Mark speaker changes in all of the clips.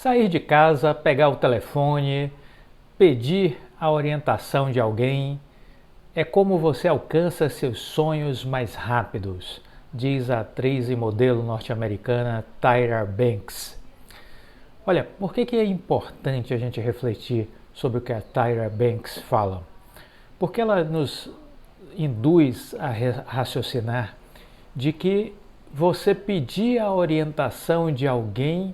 Speaker 1: Sair de casa, pegar o telefone, pedir a orientação de alguém é como você alcança seus sonhos mais rápidos, diz a atriz e modelo norte-americana Tyra Banks. Olha, por que é importante a gente refletir sobre o que a Tyra Banks fala? Porque ela nos induz a raciocinar de que você pedir a orientação de alguém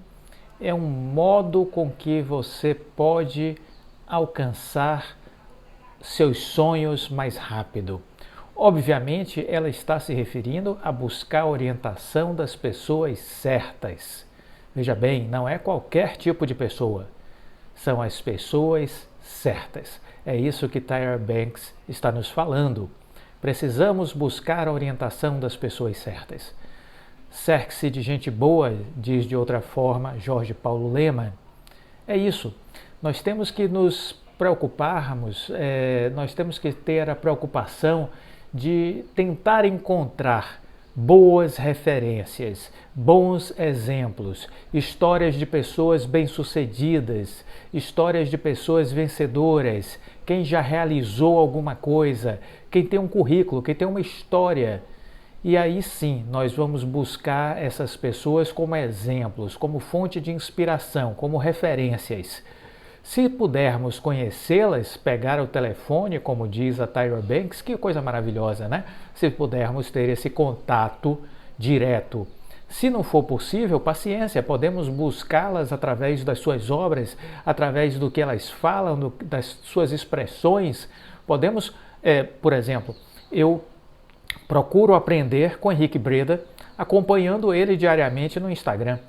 Speaker 1: é um modo com que você pode alcançar seus sonhos mais rápido. Obviamente, ela está se referindo a buscar a orientação das pessoas certas. Veja bem, não é qualquer tipo de pessoa, são as pessoas certas. É isso que Tyra Banks está nos falando. Precisamos buscar a orientação das pessoas certas. Cerque-se de gente boa, diz de outra forma Jorge Paulo Lemann. É isso. Nós temos que nos preocuparmos, nós temos que ter a preocupação de tentar encontrar boas referências, bons exemplos, histórias de pessoas bem-sucedidas, histórias de pessoas vencedoras, quem já realizou alguma coisa, quem tem um currículo, quem tem uma história. E aí sim, nós vamos buscar essas pessoas como exemplos, como fonte de inspiração, como referências. Se pudermos conhecê-las, pegar o telefone, como diz a Tyra Banks, que coisa maravilhosa, né? Se pudermos ter esse contato direto. Se não for possível, paciência, podemos buscá-las através das suas obras, através do que elas falam, das suas expressões. Podemos, por exemplo, eu procuro aprender com Henrique Breda, acompanhando ele diariamente no Instagram.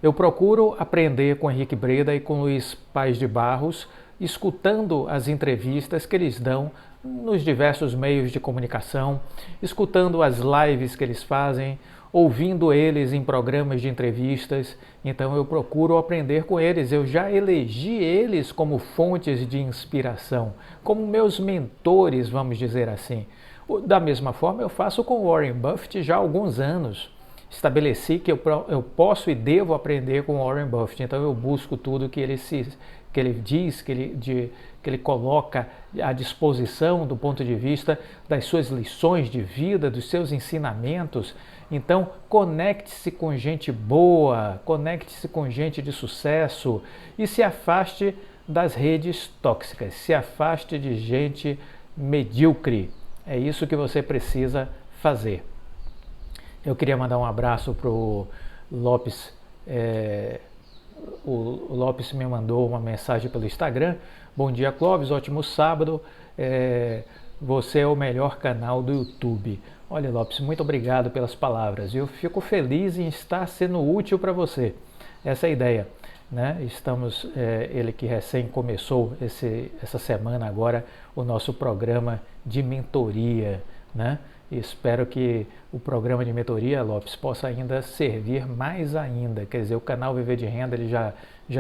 Speaker 1: Eu procuro aprender com Henrique Breda e com Luiz Paz de Barros, escutando as entrevistas que eles dão nos diversos meios de comunicação, escutando as lives que eles fazem, ouvindo eles em programas de entrevistas. Então eu procuro aprender com eles. Eu já elegi eles como fontes de inspiração, como meus mentores, vamos dizer assim. Da mesma forma eu faço com Warren Buffett já há alguns anos. Estabeleci que eu posso e devo aprender com Warren Buffett, então eu busco tudo que ele diz, que ele coloca à disposição do ponto de vista das suas lições de vida, dos seus ensinamentos. Então conecte-se com gente boa, conecte-se com gente de sucesso e se afaste das redes tóxicas, se afaste de gente medíocre. É isso que você precisa fazer. Eu queria mandar um abraço para o Lopes. O Lopes me mandou uma mensagem pelo Instagram. Bom dia, Clóvis, ótimo sábado. Você é o melhor canal do YouTube. Olha, Lopes, muito obrigado pelas palavras. Eu fico feliz em estar sendo útil para você. Essa é a ideia. Né? Estamos, ele que recém começou essa semana agora, o nosso programa de mentoria, né? E espero que o programa de mentoria, Lopes, possa ainda servir mais ainda. Quer dizer, o canal Viver de Renda ele já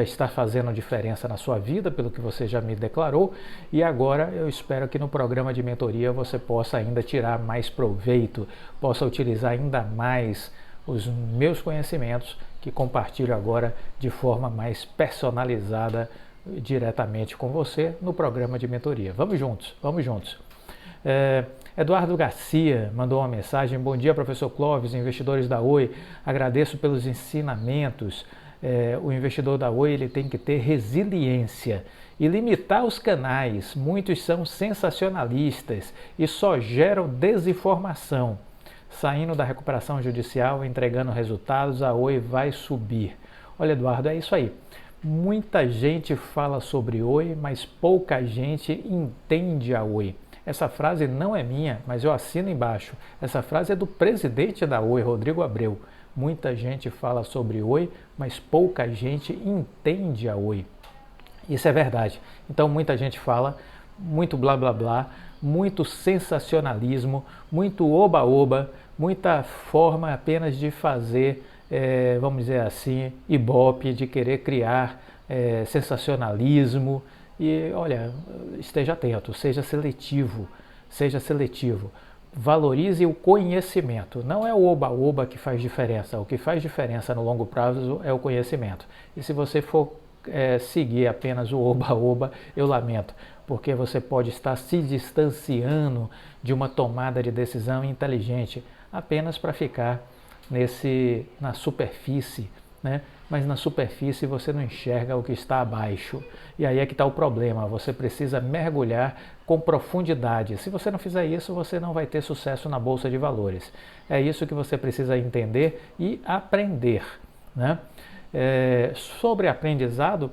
Speaker 1: está fazendo diferença na sua vida, pelo que você já me declarou. E agora eu espero que no programa de mentoria você possa ainda tirar mais proveito, possa utilizar ainda mais os meus conhecimentos que compartilho agora de forma mais personalizada diretamente com você no programa de mentoria. Vamos juntos, vamos juntos. Eduardo Garcia mandou uma mensagem. Bom dia, professor Clóvis, investidores da Oi. Agradeço pelos ensinamentos. O investidor da Oi ele tem que ter resiliência e limitar os canais. Muitos são sensacionalistas e só geram desinformação. Saindo da recuperação judicial, entregando resultados, a Oi vai subir. Olha, Eduardo, é isso aí. Muita gente fala sobre Oi, mas pouca gente entende a Oi. Essa frase não é minha, mas eu assino embaixo. Essa frase é do presidente da Oi, Rodrigo Abreu. Muita gente fala sobre Oi, mas pouca gente entende a Oi. Isso é verdade. Então muita gente fala, muito blá blá blá, muito sensacionalismo, muito oba-oba, muita forma apenas de fazer, vamos dizer assim, ibope, de querer criar sensacionalismo. E olha, esteja atento, seja seletivo, valorize o conhecimento. Não é o oba-oba que faz diferença. O que faz diferença no longo prazo é o conhecimento. E se você for seguir apenas o oba-oba, eu lamento, porque você pode estar se distanciando de uma tomada de decisão inteligente apenas para ficar na superfície, né? Mas na superfície você não enxerga o que está abaixo. E aí é que está o problema, você precisa mergulhar com profundidade. Se você não fizer isso, você não vai ter sucesso na Bolsa de Valores. É isso que você precisa entender e aprender, né? Sobre aprendizado,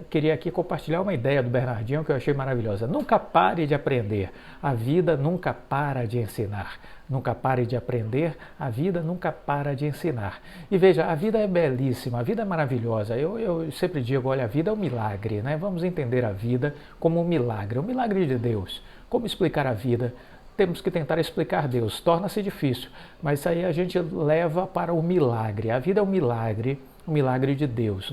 Speaker 1: queria aqui compartilhar uma ideia do Bernardinho que eu achei maravilhosa. Nunca pare de aprender, a vida nunca para de ensinar. Nunca pare de aprender, a vida nunca para de ensinar. E veja, a vida é belíssima, a vida é maravilhosa. Eu sempre digo, olha, a vida é um milagre, né? Vamos entender a vida como um milagre de Deus. Como explicar a vida? Temos que tentar explicar Deus. Torna-se difícil, mas aí a gente leva para o milagre. A vida é um milagre de Deus.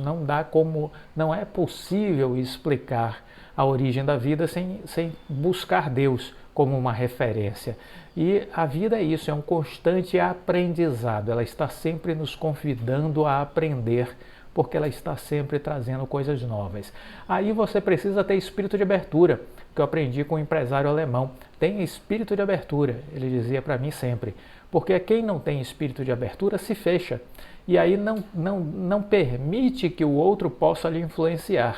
Speaker 1: Não é possível explicar a origem da vida sem buscar Deus como uma referência. E a vida é isso, é um constante aprendizado. Ela está sempre nos convidando a aprender, porque ela está sempre trazendo coisas novas. Aí você precisa ter espírito de abertura, que eu aprendi com um empresário alemão. Tem espírito de abertura, ele dizia para mim sempre, porque quem não tem espírito de abertura se fecha, e aí não permite que o outro possa lhe influenciar.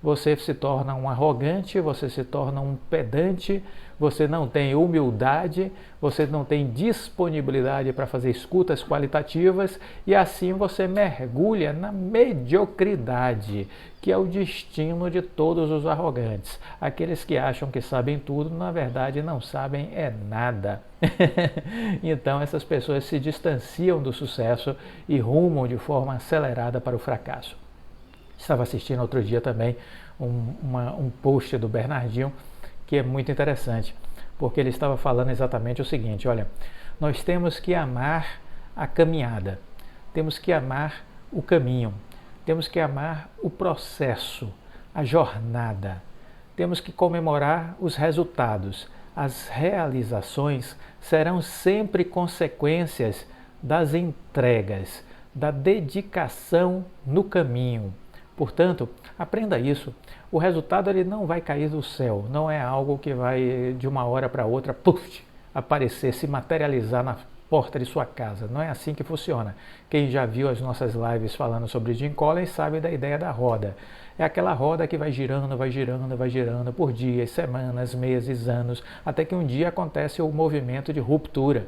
Speaker 1: Você se torna um arrogante, você se torna um pedante, você não tem humildade, você não tem disponibilidade para fazer escutas qualitativas e assim você mergulha na mediocridade, que é o destino de todos os arrogantes. Aqueles que acham que sabem tudo, na verdade não sabem nada. Então essas pessoas se distanciam do sucesso e rumam de forma acelerada para o fracasso. Estava assistindo outro dia também um post do Bernardinho que é muito interessante, porque ele estava falando exatamente o seguinte, olha, nós temos que amar a caminhada, temos que amar o caminho, temos que amar o processo, a jornada, temos que comemorar os resultados. As realizações serão sempre consequências das entregas, da dedicação no caminho. Portanto, aprenda isso. O resultado ele não vai cair do céu, não é algo que vai de uma hora para outra aparecer, se materializar na porta de sua casa. Não é assim que funciona. Quem já viu as nossas lives falando sobre Jim Collins sabe da ideia da roda. É aquela roda que vai girando, vai girando, vai girando por dias, semanas, meses, anos, até que um dia acontece o movimento de ruptura.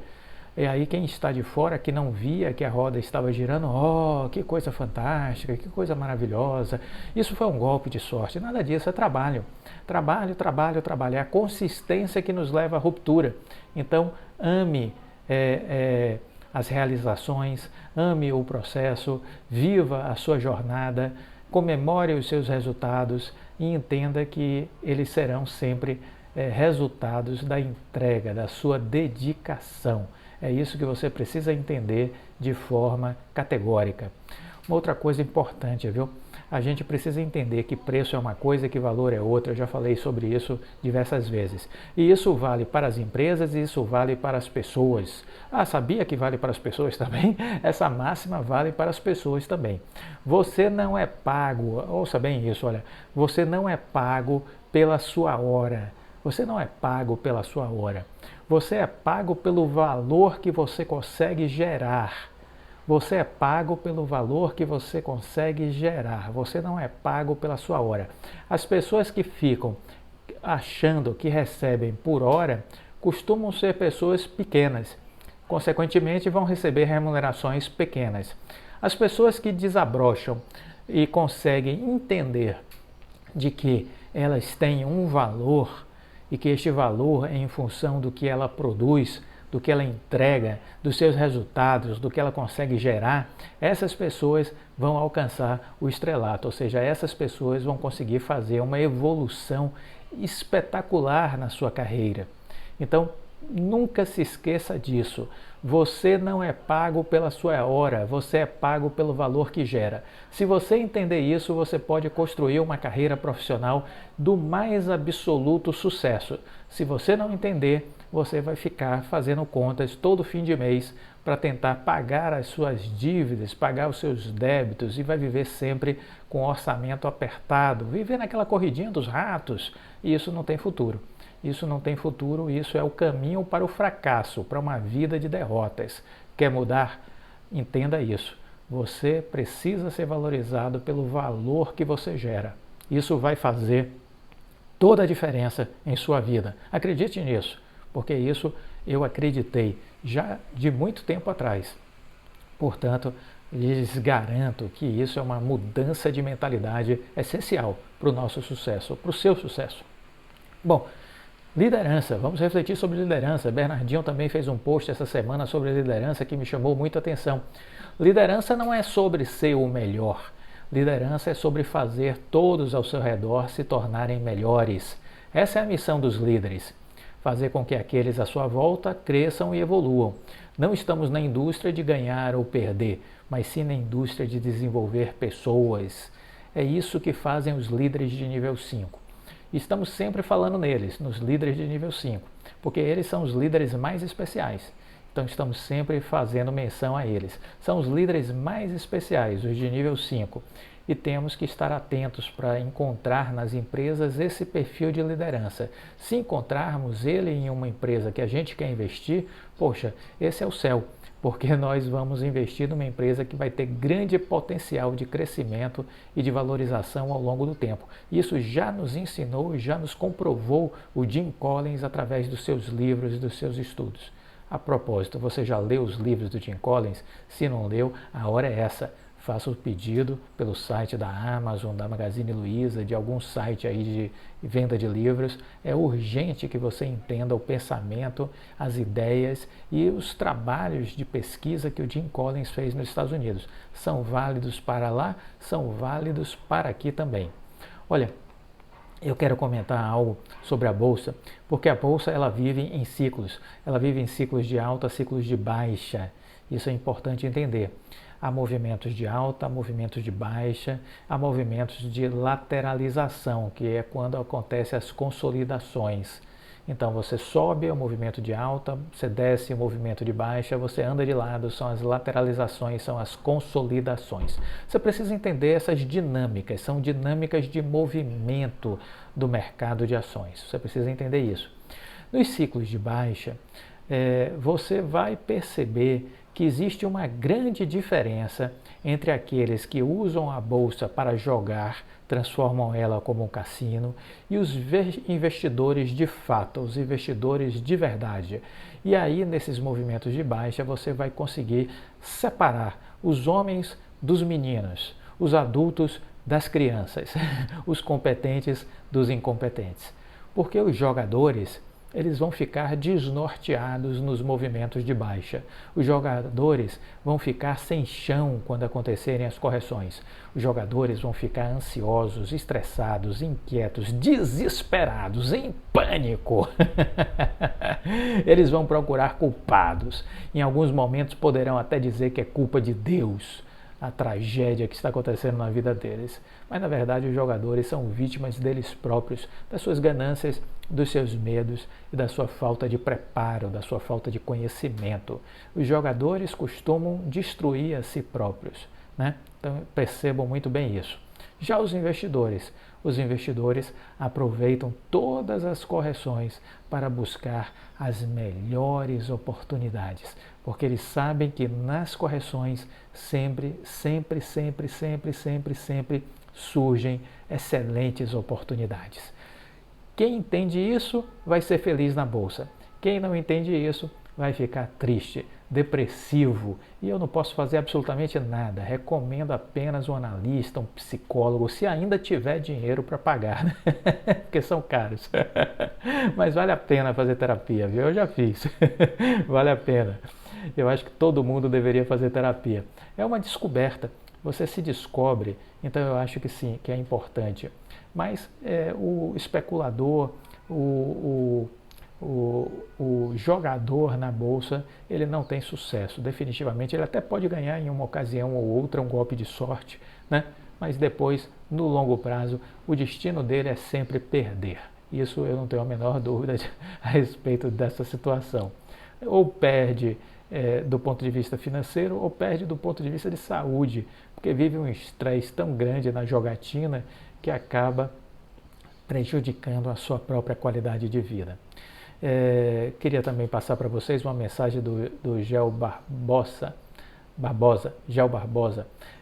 Speaker 1: E aí quem está de fora, que não via que a roda estava girando, oh, que coisa fantástica, que coisa maravilhosa, isso foi um golpe de sorte. Nada disso, é trabalho. Trabalho, trabalho, trabalho. É a consistência que nos leva à ruptura. Então, ame as realizações, ame o processo, viva a sua jornada, comemore os seus resultados e entenda que eles serão sempre resultados da entrega, da sua dedicação. É isso que você precisa entender de forma categórica. Uma outra coisa importante, viu? A gente precisa entender que preço é uma coisa e que valor é outra. Eu já falei sobre isso diversas vezes. E isso vale para as empresas e isso vale para as pessoas. Ah, sabia que vale para as pessoas também? Essa máxima vale para as pessoas também. Você não é pago, ouça bem isso, olha, você não é pago pela sua hora. Você não é pago pela sua hora. Você é pago pelo valor que você consegue gerar. Você é pago pelo valor que você consegue gerar. Você não é pago pela sua hora. As pessoas que ficam achando que recebem por hora costumam ser pessoas pequenas. Consequentemente, vão receber remunerações pequenas. As pessoas que desabrocham e conseguem entender de que elas têm um valor e que este valor é em função do que ela produz, do que ela entrega, dos seus resultados, do que ela consegue gerar, essas pessoas vão alcançar o estrelato, ou seja, essas pessoas vão conseguir fazer uma evolução espetacular na sua carreira. Então, nunca se esqueça disso. Você não é pago pela sua hora, você é pago pelo valor que gera. Se você entender isso, você pode construir uma carreira profissional do mais absoluto sucesso. Se você não entender, você vai ficar fazendo contas todo fim de mês para tentar pagar as suas dívidas, pagar os seus débitos e vai viver sempre com o orçamento apertado, viver naquela corridinha dos ratos, e isso não tem futuro. Isso não tem futuro, isso é o caminho para o fracasso, para uma vida de derrotas. Quer mudar? Entenda isso. Você precisa ser valorizado pelo valor que você gera. Isso vai fazer toda a diferença em sua vida. Acredite nisso, porque isso eu acreditei já de muito tempo atrás. Portanto, lhes garanto que isso é uma mudança de mentalidade essencial para o nosso sucesso, para o seu sucesso. Bom, liderança, vamos refletir sobre liderança. Bernardinho também fez um post essa semana sobre liderança que me chamou muito a atenção. Liderança não é sobre ser o melhor. Liderança é sobre fazer todos ao seu redor se tornarem melhores. Essa é a missão dos líderes. Fazer com que aqueles à sua volta cresçam e evoluam. Não estamos na indústria de ganhar ou perder, mas sim na indústria de desenvolver pessoas. É isso que fazem os líderes de nível 5. Estamos sempre falando neles, nos líderes de nível 5, porque eles são os líderes mais especiais. Então estamos sempre fazendo menção a eles. São os líderes mais especiais, os de nível 5. E temos que estar atentos para encontrar nas empresas esse perfil de liderança. Se encontrarmos ele em uma empresa que a gente quer investir, poxa, esse é o céu, porque nós vamos investir numa empresa que vai ter grande potencial de crescimento e de valorização ao longo do tempo. Isso já nos ensinou e já nos comprovou o Jim Collins através dos seus livros e dos seus estudos. A propósito, você já leu os livros do Jim Collins? Se não leu, a hora é essa. Faça o pedido pelo site da Amazon, da Magazine Luiza, de algum site aí de venda de livros. É urgente que você entenda o pensamento, as ideias e os trabalhos de pesquisa que o Jim Collins fez nos Estados Unidos. São válidos para lá, são válidos para aqui também. Olha, eu quero comentar algo sobre a Bolsa, porque a Bolsa ela vive em ciclos. Ela vive em ciclos de alta, ciclos de baixa. Isso é importante entender. Há movimentos de alta, há movimentos de baixa, há movimentos de lateralização, que é quando acontecem as consolidações. Então você sobe, é o movimento de alta, você desce, o movimento de baixa, você anda de lado, são as lateralizações, são as consolidações. Você precisa entender essas dinâmicas, são dinâmicas de movimento do mercado de ações. Você precisa entender isso. Nos ciclos de baixa, você vai perceber que existe uma grande diferença entre aqueles que usam a bolsa para jogar, transformam ela como um cassino, e os investidores de fato, os investidores de verdade. E aí, nesses movimentos de baixa, você vai conseguir separar os homens dos meninos, os adultos das crianças, os competentes dos incompetentes. Porque os jogadores, eles vão ficar desnorteados nos movimentos de baixa. Os jogadores vão ficar sem chão quando acontecerem as correções. Os jogadores vão ficar ansiosos, estressados, inquietos, desesperados, em pânico. Eles vão procurar culpados. Em alguns momentos poderão até dizer que é culpa de Deus a tragédia que está acontecendo na vida deles. Mas, na verdade, os jogadores são vítimas deles próprios, das suas ganâncias, dos seus medos e da sua falta de preparo, da sua falta de conhecimento. Os jogadores costumam destruir a si próprios, né? Então, percebam muito bem isso. Já os investidores aproveitam todas as correções para buscar as melhores oportunidades, porque eles sabem que nas correções sempre surgem excelentes oportunidades. Quem entende isso vai ser feliz na bolsa. Quem não entende isso vai ficar triste, depressivo, e eu não posso fazer absolutamente nada. Recomendo apenas um analista, um psicólogo, se ainda tiver dinheiro para pagar, né? Porque são caros. Mas vale a pena fazer terapia, viu? Eu já fiz. Vale a pena. Eu acho que todo mundo deveria fazer terapia. É uma descoberta. Você se descobre, então eu acho que sim, que é importante. Mas o especulador, o jogador na bolsa, ele não tem sucesso. Definitivamente, ele até pode ganhar em uma ocasião ou outra um golpe de sorte, né? Mas depois, no longo prazo, o destino dele é sempre perder. Isso eu não tenho a menor dúvida a respeito dessa situação. Ou perde do ponto de vista financeiro, ou perde do ponto de vista de saúde, porque vive um estresse tão grande na jogatina que acaba prejudicando a sua própria qualidade de vida. Queria também passar para vocês uma mensagem do Gel Barbosa.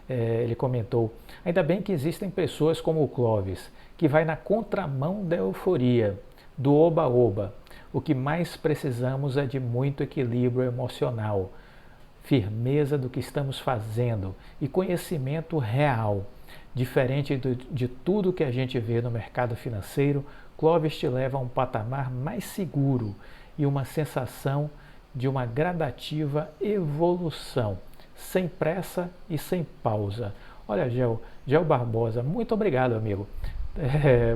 Speaker 1: Ele comentou: ainda bem que existem pessoas como o Clóvis, que vai na contramão da euforia, do oba-oba. O que mais precisamos é de muito equilíbrio emocional, firmeza do que estamos fazendo e conhecimento real. Diferente de tudo que a gente vê no mercado financeiro, Clóvis te leva a um patamar mais seguro e uma sensação de uma gradativa evolução, sem pressa e sem pausa. Olha, Gel Barbosa, muito obrigado, amigo.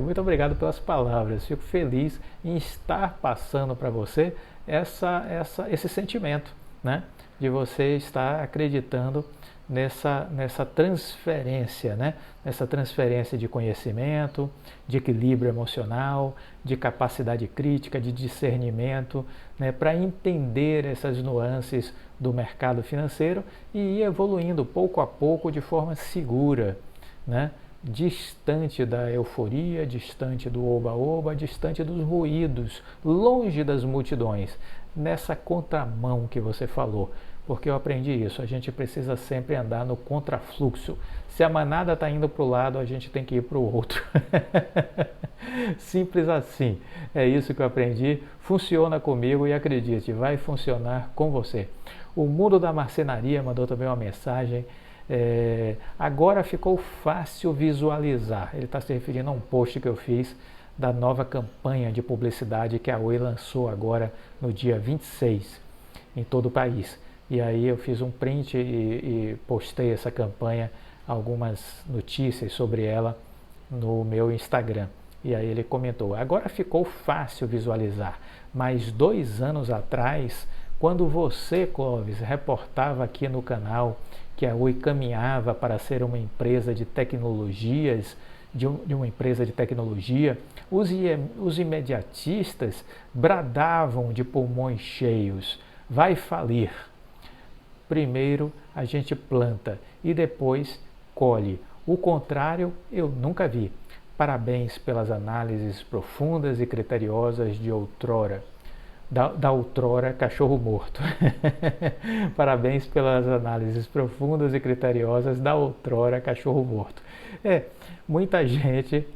Speaker 1: Muito obrigado pelas palavras. Fico feliz em estar passando para você esse sentimento, né? De você estar acreditando nessa transferência, né? Nessa transferência de conhecimento, de equilíbrio emocional, de capacidade crítica, de discernimento, né? Para entender essas nuances do mercado financeiro e ir evoluindo pouco a pouco de forma segura, né? Distante da euforia, distante do oba-oba, distante dos ruídos, longe das multidões, nessa contramão que você falou, porque eu aprendi isso, a gente precisa sempre andar no contrafluxo. Se a manada está indo para o lado, a gente tem que ir para o outro. Simples assim, é isso que eu aprendi, funciona comigo e acredite, vai funcionar com você. O Mundo da Marcenaria mandou também uma mensagem. Agora ficou fácil visualizar. Ele está se referindo a um post que eu fiz da nova campanha de publicidade que a Oi lançou agora no dia 26 em todo o país. E aí eu fiz um print e postei essa campanha, algumas notícias sobre ela no meu Instagram. E aí ele comentou: agora ficou fácil visualizar, mas 2 anos atrás, quando você, Clóvis, reportava aqui no canal que a Oi caminhava para ser uma empresa de tecnologias, de uma empresa de tecnologia, os imediatistas bradavam de pulmões cheios: vai falir. Primeiro a gente planta e depois colhe. O contrário eu nunca vi. Parabéns pelas análises profundas e criteriosas de outrora. Da outrora cachorro morto. Parabéns pelas análises profundas e criteriosas da outrora cachorro morto. Muita gente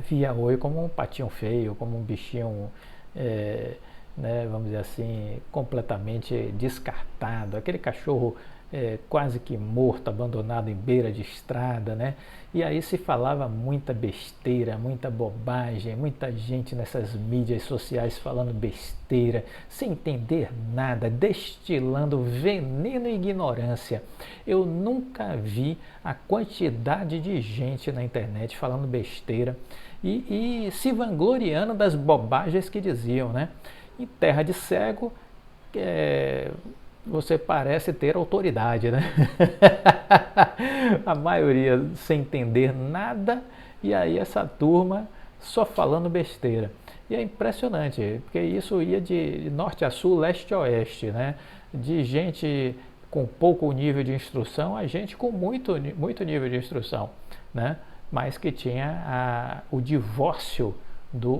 Speaker 1: via Oi como um patinho feio, como um bichinho, né, vamos dizer assim, completamente descartado, aquele cachorro quase que morto, abandonado em beira de estrada, né? E aí se falava muita besteira, muita bobagem, muita gente nessas mídias sociais falando besteira, sem entender nada, destilando veneno e ignorância. Eu nunca vi a quantidade de gente na internet falando besteira e se vangloriando das bobagens que diziam, né? Em terra de cego, você parece ter autoridade, né? A maioria sem entender nada, e aí essa turma só falando besteira. E é impressionante, porque isso ia de norte a sul, leste a oeste, né? De gente com pouco nível de instrução a gente com muito nível de instrução, né? Mas que tinha o divórcio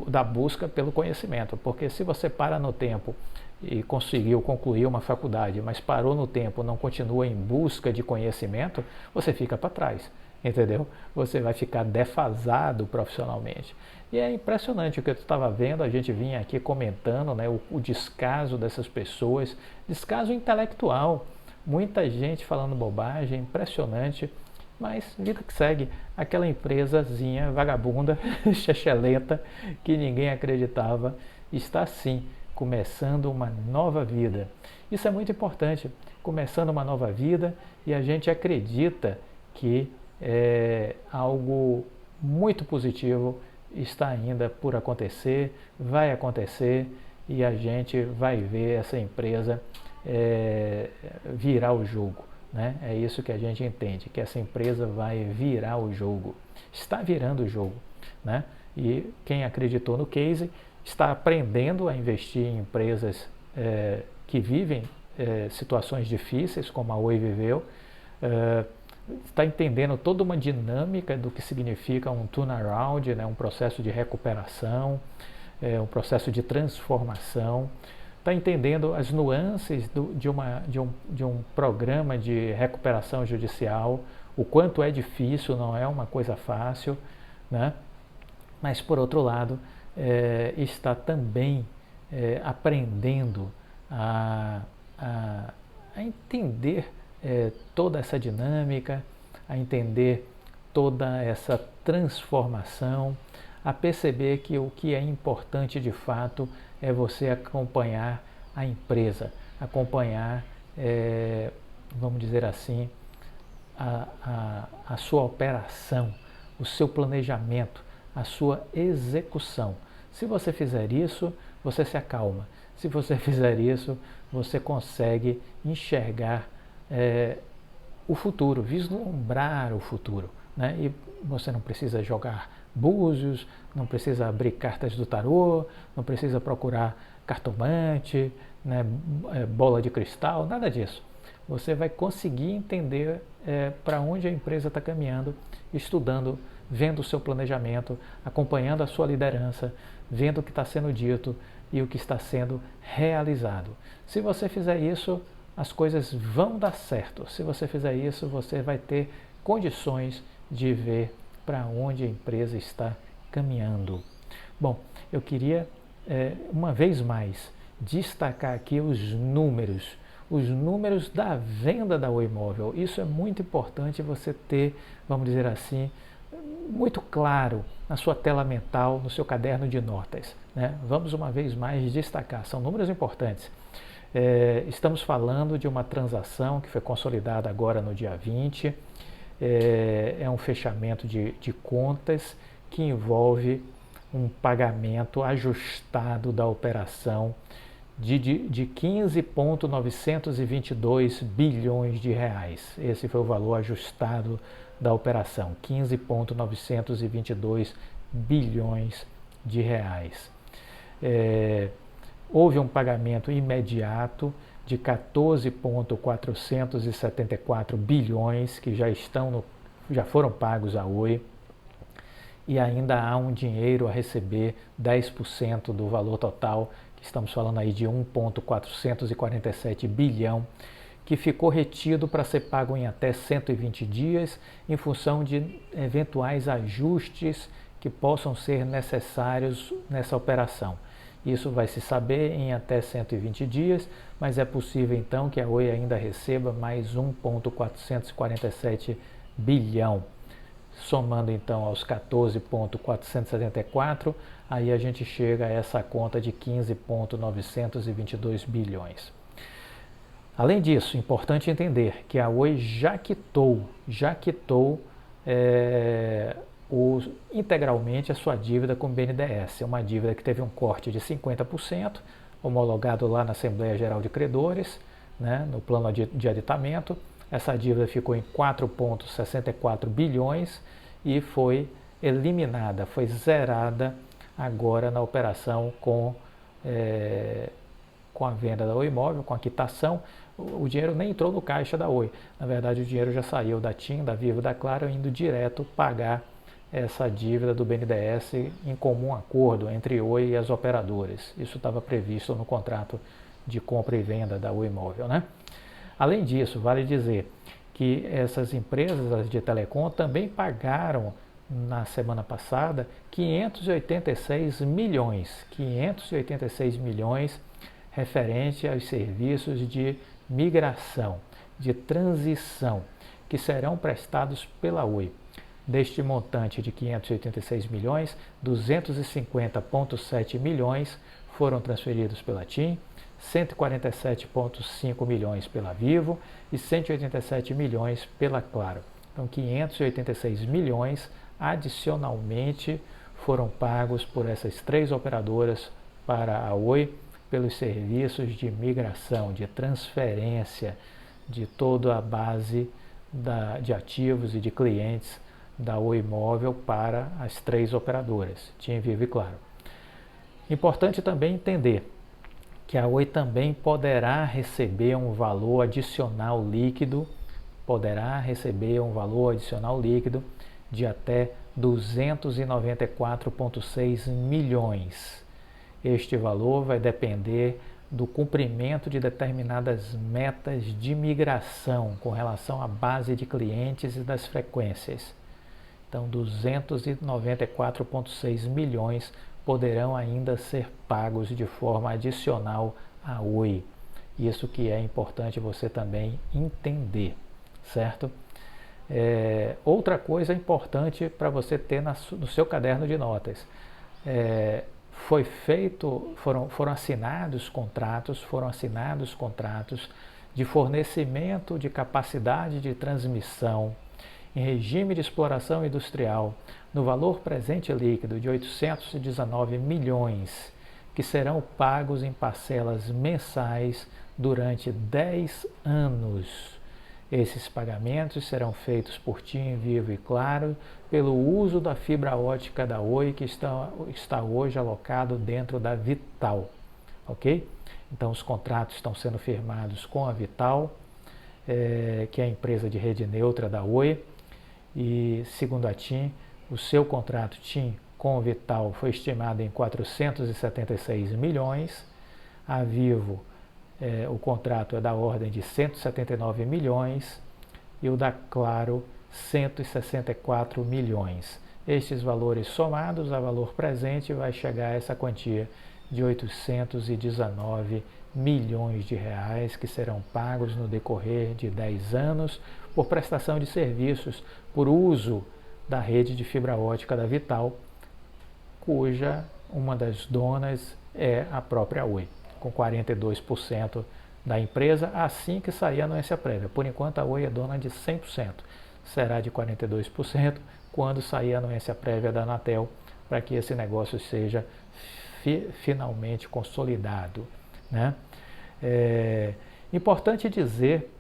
Speaker 1: da busca pelo conhecimento, porque se você para no tempo e conseguiu concluir uma faculdade, mas parou no tempo, não continua em busca de conhecimento, você fica para trás, entendeu? Você vai ficar defasado profissionalmente. E é impressionante o que eu estava vendo, a gente vinha aqui comentando, né, o descaso dessas pessoas, descaso intelectual, muita gente falando bobagem, impressionante. Mas vida que segue, aquela empresazinha vagabunda, chechelenta, que ninguém acreditava, está sim começando uma nova vida. Isso é muito importante, começando uma nova vida, e a gente acredita que algo muito positivo está ainda por acontecer, vai acontecer, e a gente vai ver essa empresa virar o jogo. Né? É isso que a gente entende, que essa empresa vai virar o jogo, está virando o jogo, né? E quem acreditou no case está aprendendo a investir em empresas que vivem situações difíceis, como a Oi viveu, está entendendo toda uma dinâmica do que significa um turnaround, né, um processo de recuperação, um processo de transformação, está entendendo as nuances de um programa de recuperação judicial, o quanto é difícil, não é uma coisa fácil, né? Mas, por outro lado, está também aprendendo a entender toda essa dinâmica, a entender toda essa transformação, a perceber que o que é importante de fato é você acompanhar a empresa, acompanhar, vamos dizer assim, a sua operação, o seu planejamento, a sua execução. Se você fizer isso, você se acalma. Se você fizer isso, você consegue enxergar o futuro, vislumbrar o futuro, né? E você não precisa jogar búzios, não precisa abrir cartas do tarô, não precisa procurar cartomante, né, bola de cristal, nada disso. Você vai conseguir entender para onde a empresa está caminhando, estudando, vendo o seu planejamento, acompanhando a sua liderança, vendo o que está sendo dito e o que está sendo realizado. Se você fizer isso, as coisas vão dar certo. Se você fizer isso, você vai ter condições de ver para onde a empresa está caminhando. Bom, eu queria, uma vez mais, destacar aqui os números da venda da Oi Imóvel. Isso é muito importante você ter, vamos dizer assim, muito claro na sua tela mental, no seu caderno de notas, né? Vamos uma vez mais destacar, são números importantes. Estamos falando de uma transação que foi consolidada agora no dia 20, é um fechamento de contas que envolve um pagamento ajustado da operação de 15,922 bilhões de reais. Esse foi o valor ajustado da operação, 15,922 bilhões de reais. Houve um pagamento imediato de 14,474 bilhões que já foram pagos à Oi, e ainda há um dinheiro a receber, 10% do valor total, que estamos falando aí de 1,447 bilhão, que ficou retido para ser pago em até 120 dias, em função de eventuais ajustes que possam ser necessários nessa operação. Isso vai se saber em até 120 dias, mas é possível então que a Oi ainda receba mais 1,447 bilhão. Somando então aos 14,474, aí a gente chega a essa conta de 15,922 bilhões. Além disso, importante entender que a Oi já quitou integralmente a sua dívida com o BNDES. É uma dívida que teve um corte de 50%, homologado lá na Assembleia Geral de Credores, né, no plano de aditamento. Essa dívida ficou em 4,64 bilhões e foi eliminada, foi zerada agora na operação com a venda da Oi Imóvel, com a quitação. O dinheiro nem entrou no caixa da Oi. Na verdade, o dinheiro já saiu da TIM, da Vivo, da Claro, indo direto pagar essa dívida do BNDES em comum acordo entre Oi e as operadoras. Isso estava previsto no contrato de compra e venda da Oi Imóvel, né? Além disso, vale dizer que essas empresas, as de telecom, também pagaram na semana passada 586 milhões referente aos serviços de migração, de transição, que serão prestados pela Oi. Deste montante de 586 milhões, 250,7 milhões foram transferidos pela TIM, 147,5 milhões pela Vivo e 187 milhões pela Claro. Então, 586 milhões adicionalmente foram pagos por essas três operadoras para a Oi pelos serviços de migração, de transferência de toda a base de ativos e de clientes da Oi Móvel para as 3 operadoras, TIM, Vivo e Claro. Importante também entender que a Oi também poderá receber um valor adicional líquido, de até 294,6 milhões. Este valor vai depender do cumprimento de determinadas metas de migração com relação à base de clientes e das frequências. Então, 294,6 milhões poderão ainda ser pagos de forma adicional à Oi. Isso que é importante você também entender, certo? Outra coisa importante para você ter no seu caderno de notas. Foram assinados contratos de fornecimento de capacidade de transmissão em regime de exploração industrial, no valor presente líquido de 819 milhões, que serão pagos em parcelas mensais durante 10 anos. Esses pagamentos serão feitos por TIM, Vivo e Claro pelo uso da fibra ótica da Oi, que está hoje alocado dentro da Vital, ok? Então os contratos estão sendo firmados com a Vital, que é a empresa de rede neutra da Oi, e segundo a TIM, o seu contrato TIM com o Vital foi estimado em 476 milhões, a Vivo, o contrato é da ordem de 179 milhões e o da Claro 164 milhões. Estes valores somados a valor presente vai chegar a essa quantia de 819 milhões de reais que serão pagos no decorrer de 10 anos por prestação de serviços por uso da rede de fibra ótica da Vital, cuja uma das donas é a própria Oi, com 42% da empresa, assim que sair a anuência prévia. Por enquanto a Oi é dona de 100%, será de 42% quando sair a anuência prévia da Anatel, para que esse negócio seja finalmente consolidado, né? Importante dizer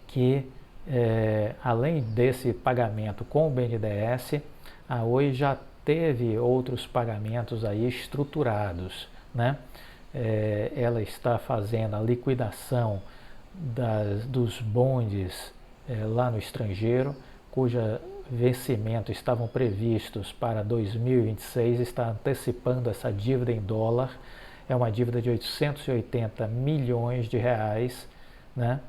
Speaker 1: que, além desse pagamento com o BNDES, a Oi já teve outros pagamentos aí estruturados, né? Ela está fazendo a liquidação dos bondes lá no estrangeiro, cuja vencimento estavam previstos para 2026, está antecipando essa dívida em dólar. É uma dívida de 880 milhões de reais, né?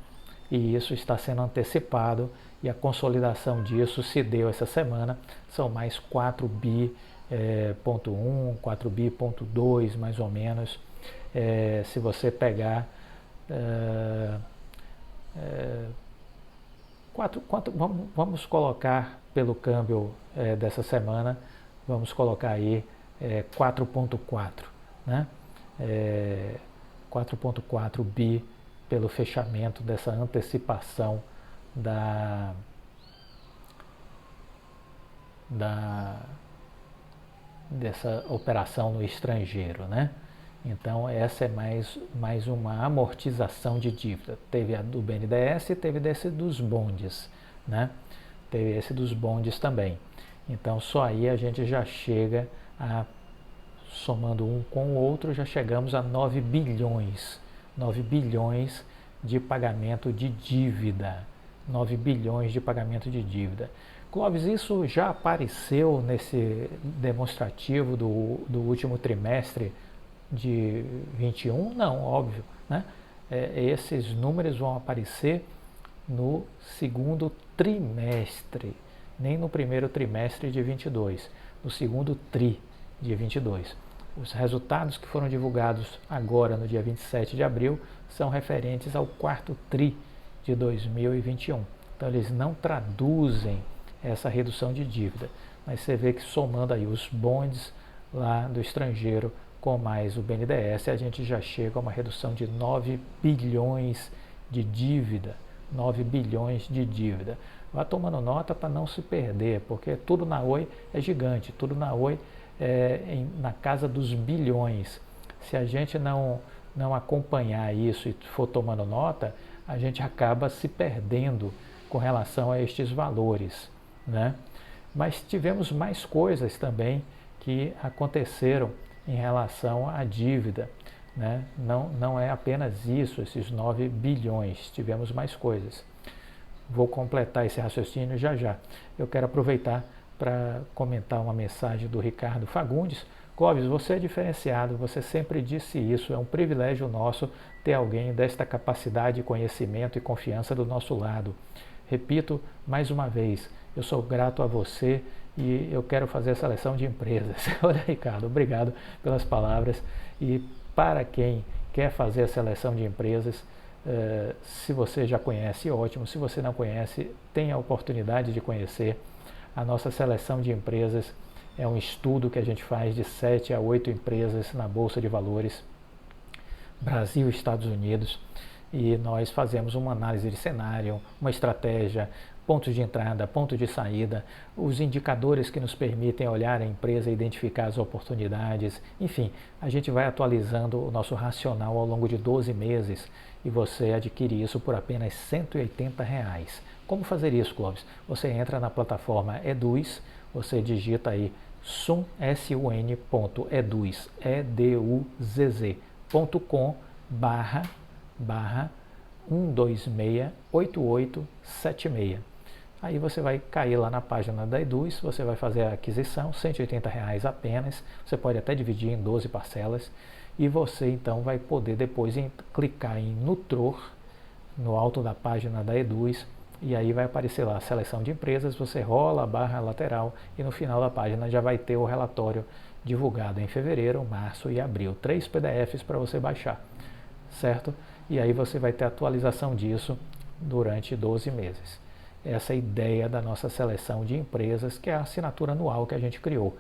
Speaker 1: E isso está sendo antecipado e a consolidação disso se deu essa semana. São mais 4 bi.1, 4 bi.2 mais ou menos. Se você pegar vamos colocar pelo câmbio dessa semana, vamos colocar aí 4,4, né? 4,4 bi pelo fechamento dessa antecipação dessa operação no estrangeiro, né? Então essa é mais uma amortização de dívida. Teve a do BNDES e teve desse dos bondes, né? Teve esse dos bondes também. Então só aí a gente já chega somando um com o outro, já chegamos a 9 bilhões de pagamento de dívida. 9 bilhões de pagamento de dívida. Clóvis, isso já apareceu nesse demonstrativo do último trimestre de 21? Não, óbvio, né? Esses números vão aparecer no segundo trimestre, nem no primeiro trimestre de 22, no segundo tri de 22. Os resultados que foram divulgados agora no dia 27 de abril são referentes ao quarto tri de 2021. Então eles não traduzem essa redução de dívida, mas você vê que somando aí os bondes lá do estrangeiro com mais o BNDES, a gente já chega a uma redução de 9 bilhões de dívida. 9 bilhões de dívida. Vá tomando nota para não se perder, porque tudo na Oi é gigante, tudo na Oi na casa dos bilhões. Se a gente não acompanhar isso e for tomando nota, a gente acaba se perdendo com relação a estes valores, né? Mas tivemos mais coisas também que aconteceram em relação à dívida, né? Não é apenas isso, esses 9 bilhões, tivemos mais coisas. Vou completar esse raciocínio já já. Eu quero aproveitar para comentar uma mensagem do Ricardo Fagundes. Clóvis, você é diferenciado, você sempre disse isso, é um privilégio nosso ter alguém desta capacidade, conhecimento e confiança do nosso lado. Repito mais uma vez, eu sou grato a você e eu quero fazer a seleção de empresas. Olha, Ricardo, obrigado pelas palavras. E para quem quer fazer a seleção de empresas, se você já conhece, ótimo. Se você não conhece, tenha a oportunidade de conhecer. A nossa seleção de empresas é um estudo que a gente faz de 7 a 8 empresas na Bolsa de Valores, Brasil e Estados Unidos, e nós fazemos uma análise de cenário, uma estratégia, pontos de entrada, ponto de saída, os indicadores que nos permitem olhar a empresa e identificar as oportunidades, enfim, a gente vai atualizando o nosso racional ao longo de 12 meses e você adquire isso por apenas R$180. Como fazer isso, Clóvis? Você entra na plataforma Eduz, você digita aí sun.com/1268876. Aí você vai cair lá na página da Eduz, você vai fazer a aquisição, R$180 apenas, você pode até dividir em 12 parcelas, e você então vai poder depois clicar em Nutror, no alto da página da Eduz, e aí vai aparecer lá a seleção de empresas, você rola a barra lateral e no final da página já vai ter o relatório divulgado em fevereiro, março e abril. 3 PDFs para você baixar, certo? E aí você vai ter atualização disso durante 12 meses. Essa é a ideia da nossa seleção de empresas, que é a assinatura anual que a gente criou.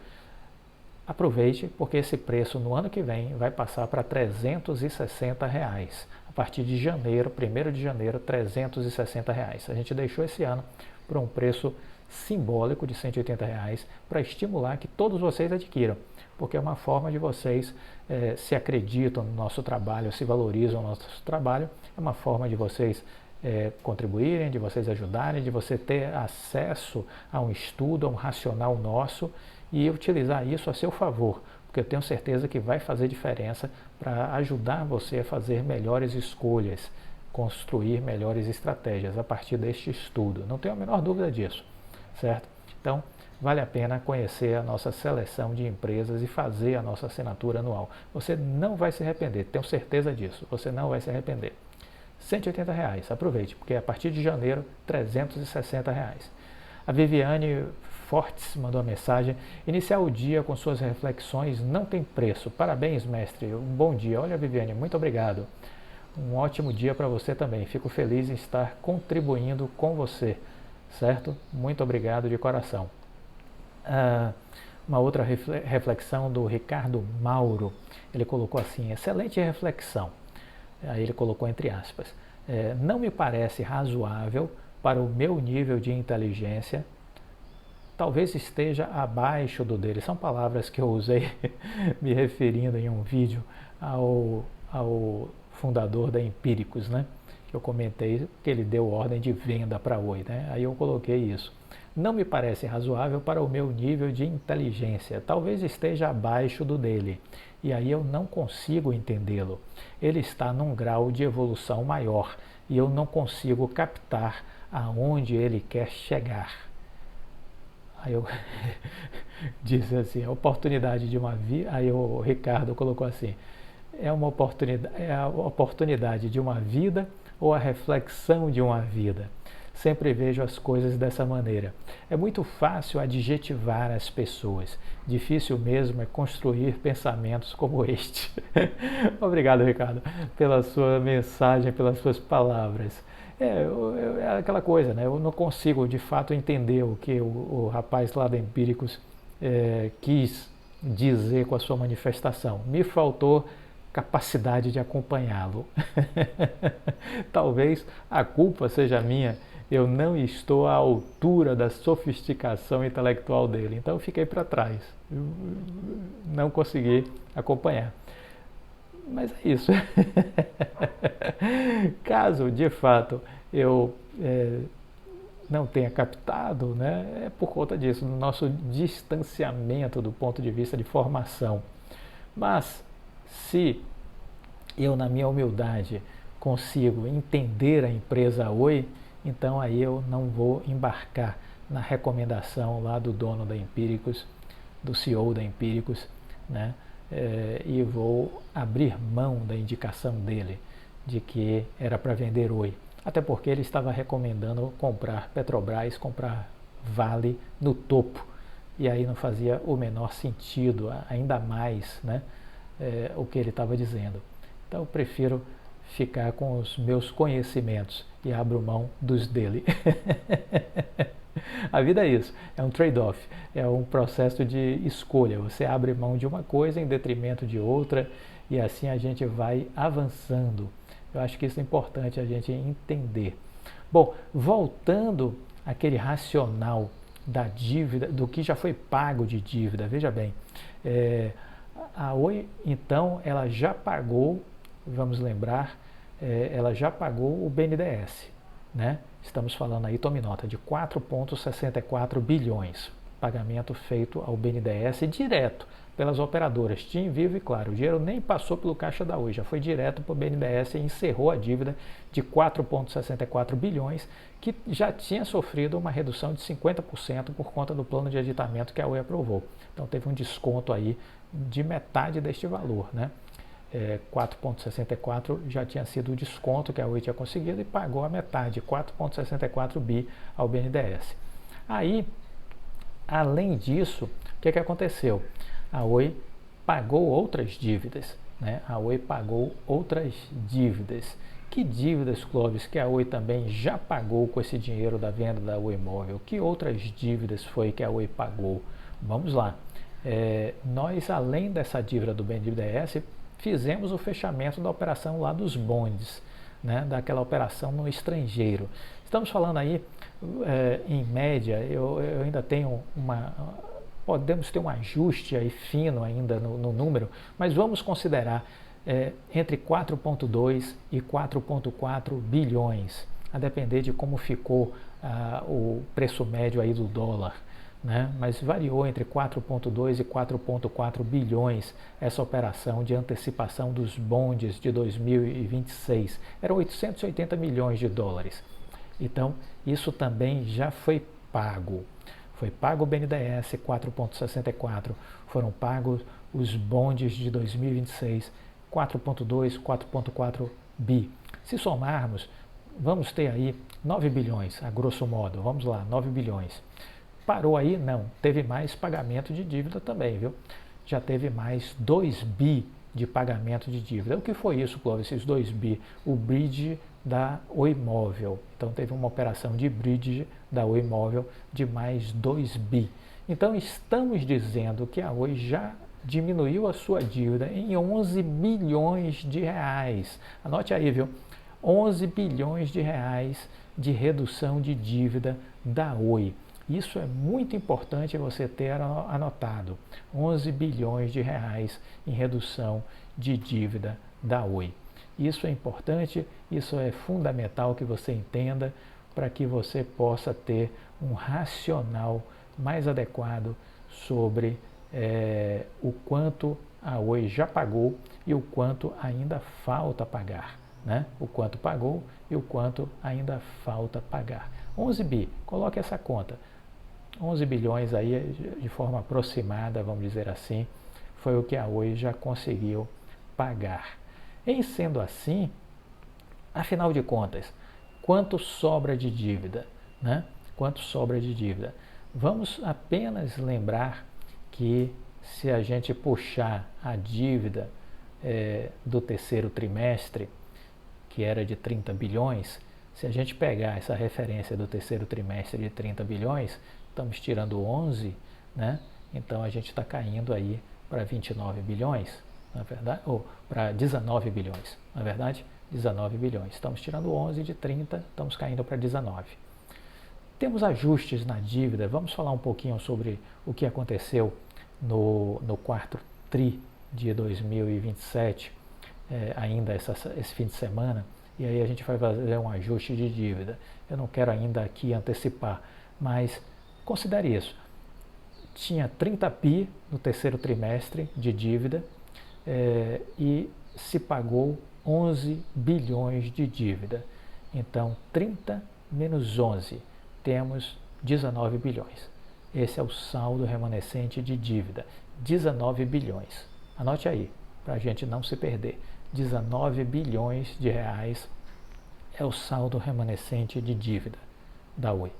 Speaker 1: Aproveite, porque esse preço no ano que vem vai passar para R$360. A partir de janeiro, 1º de janeiro, R$360. A gente deixou esse ano por um preço simbólico de R$180 para estimular que todos vocês adquiram, porque é uma forma de vocês se acreditam no nosso trabalho, se valorizam no nosso trabalho, é uma forma de vocês contribuírem, de vocês ajudarem, de você ter acesso a um estudo, a um racional nosso e utilizar isso a seu favor, porque eu tenho certeza que vai fazer diferença para ajudar você a fazer melhores escolhas, construir melhores estratégias a partir deste estudo. Não tenho a menor dúvida disso, certo? Então, vale a pena conhecer a nossa seleção de empresas e fazer a nossa assinatura anual. Você não vai se arrepender, tenho certeza disso, você não vai se arrepender. R$180, aproveite, porque a partir de janeiro, R$360. A Viviane Fortes mandou uma mensagem: iniciar o dia com suas reflexões não tem preço. Parabéns, mestre, um bom dia. Olha, Viviane, muito obrigado. Um ótimo dia para você também. Fico feliz em estar contribuindo com você, certo? Muito obrigado de coração. Uma outra reflexão do Ricardo Mauro. Ele colocou assim: excelente reflexão. Aí ele colocou entre aspas: não me parece razoável para o meu nível de inteligência, talvez esteja abaixo do dele. São palavras que eu usei me referindo em um vídeo ao fundador da Empíricos, né? Que eu comentei que ele deu ordem de venda para a Oi, né? Aí eu coloquei isso. Não me parece razoável para o meu nível de inteligência, talvez esteja abaixo do dele, e aí eu não consigo entendê-lo. Ele está num grau de evolução maior e eu não consigo captar aonde ele quer chegar. Aí eu disse assim, a oportunidade de uma vida, aí o Ricardo colocou assim, é a oportunidade de uma vida ou a reflexão de uma vida? Sempre vejo as coisas dessa maneira. É muito fácil adjetivar as pessoas. Difícil mesmo é construir pensamentos como este. Obrigado, Ricardo, pela sua mensagem, pelas suas palavras. É aquela coisa, né? Eu não consigo de fato entender o que o rapaz lá da Empíricos quis dizer com a sua manifestação. Me faltou capacidade de acompanhá-lo. Talvez a culpa seja minha. Eu não estou à altura da sofisticação intelectual dele. Então eu fiquei para trás. Eu não consegui acompanhar. Mas é isso. Caso, de fato, eu não tenha captado, né, é por conta disso, do nosso distanciamento do ponto de vista de formação. Mas se eu, na minha humildade, consigo entender a empresa Oi, então aí eu não vou embarcar na recomendação lá do dono da Empíricos, do CEO da Empíricos, né? E vou abrir mão da indicação dele de que era para vender Oi. Até porque ele estava recomendando comprar Petrobras, comprar Vale no topo. E aí não fazia o menor sentido, ainda mais, né, o que ele estava dizendo. Então eu prefiro ficar com os meus conhecimentos e abro mão dos dele. A vida é isso, é um trade-off, é um processo de escolha. Você abre mão de uma coisa em detrimento de outra e assim a gente vai avançando. Eu acho que isso é importante a gente entender. Bom, voltando àquele racional da dívida, do que já foi pago de dívida, veja bem, a Oi, então, ela já pagou, vamos lembrar, ela já pagou o BNDES, né? Estamos falando aí, tome nota, de 4,64 bilhões. Pagamento feito ao BNDES direto pelas operadoras TIM, Vivo e Claro. O dinheiro nem passou pelo caixa da Oi, já foi direto para o BNDES e encerrou a dívida de 4,64 bilhões, que já tinha sofrido uma redução de 50% por conta do plano de aditamento que a Oi aprovou. Então teve um desconto aí de metade deste valor, né? 4,64 já tinha sido o desconto que a Oi tinha conseguido e pagou a metade, 4,64 bi ao BNDES. Aí, além disso, o que aconteceu? A Oi pagou outras dívidas, né? A Oi pagou outras dívidas. Que dívidas, Clóvis, que a Oi também já pagou com esse dinheiro da venda da Oi Móvel? Que outras dívidas foi que a Oi pagou? Vamos lá. Nós, além dessa dívida do BNDES, fizemos o fechamento da operação lá dos bondes, né, daquela operação no estrangeiro. Estamos falando aí, em média, eu ainda tenho podemos ter um ajuste aí fino ainda no número, mas vamos considerar entre 4,2 e 4,4 bilhões, a depender de como ficou o preço médio aí do dólar. Né? Mas variou entre 4,2 e 4,4 bilhões essa operação de antecipação dos bondes de 2026. Eram 880 milhões de dólares. Então, isso também já foi pago. Foi pago o BNDES 4,64, foram pagos os bondes de 2026, 4,2, 4,4 bi. Se somarmos, vamos ter aí 9 bilhões, a grosso modo, vamos lá, 9 bilhões. Parou aí? Não. Teve mais pagamento de dívida também, viu? Já teve mais 2 bi de pagamento de dívida. O que foi isso, Clóvis, esses 2 bi? O bridge da Oi Móvel. Então teve uma operação de bridge da Oi Móvel de mais 2 bi. Então estamos dizendo que a Oi já diminuiu a sua dívida em 11 bilhões de reais. Anote aí, viu? 11 bilhões de reais de redução de dívida da Oi. Isso é muito importante você ter anotado. 11 bilhões de reais em redução de dívida da Oi. Isso é importante, isso é fundamental que você entenda para que você possa ter um racional mais adequado sobre o quanto a Oi já pagou e o quanto ainda falta pagar. Né? O quanto pagou e o quanto ainda falta pagar. 11 bi, coloque essa conta. 11 bilhões aí, de forma aproximada, vamos dizer assim, foi o que a Oi já conseguiu pagar. Em sendo assim, afinal de contas, quanto sobra de dívida? Né? Quanto sobra de dívida? Vamos apenas lembrar que se a gente puxar a dívida do terceiro trimestre, que era de 30 bilhões, se a gente pegar essa referência do terceiro trimestre de 30 bilhões, estamos tirando 11, né? Então a gente está caindo aí para 29 bilhões, na verdade, ou para 19 bilhões, na verdade, 19 bilhões. Estamos tirando 11 de 30, estamos caindo para 19. Temos ajustes na dívida, vamos falar um pouquinho sobre o que aconteceu no quarto TRI de 2027, ainda esse fim de semana. e aí a gente vai fazer um ajuste de dívida. Eu não quero ainda aqui antecipar, mas considere isso. Tinha 30 bi no terceiro trimestre de dívida e se pagou 11 bilhões de dívida. Então, 30 menos 11, temos 19 bilhões. Esse é o saldo remanescente de dívida, 19 bilhões. Anote aí, para a gente não se perder. 19 bilhões de reais é o saldo remanescente de dívida da Oi.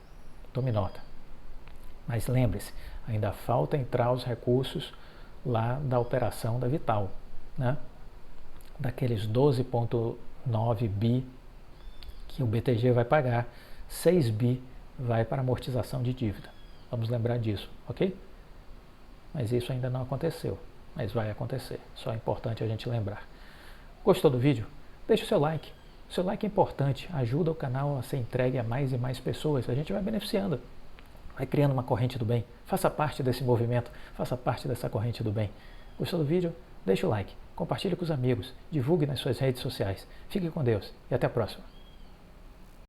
Speaker 1: Tome nota. Mas lembre-se, ainda falta entrar os recursos lá da operação da Vital, né? Daqueles 12,9 bi que o BTG vai pagar, 6 bi vai para amortização de dívida. Vamos lembrar disso, ok? Mas isso ainda não aconteceu, mas vai acontecer. Só é importante a gente lembrar. Gostou do vídeo? Deixe o seu like. O seu like é importante, ajuda o canal a ser entregue a mais e mais pessoas. A gente vai beneficiando, vai criando uma corrente do bem. Faça parte desse movimento, faça parte dessa corrente do bem. Gostou do vídeo? Deixe o like, compartilhe com os amigos, divulgue nas suas redes sociais. Fique com Deus e até a próxima.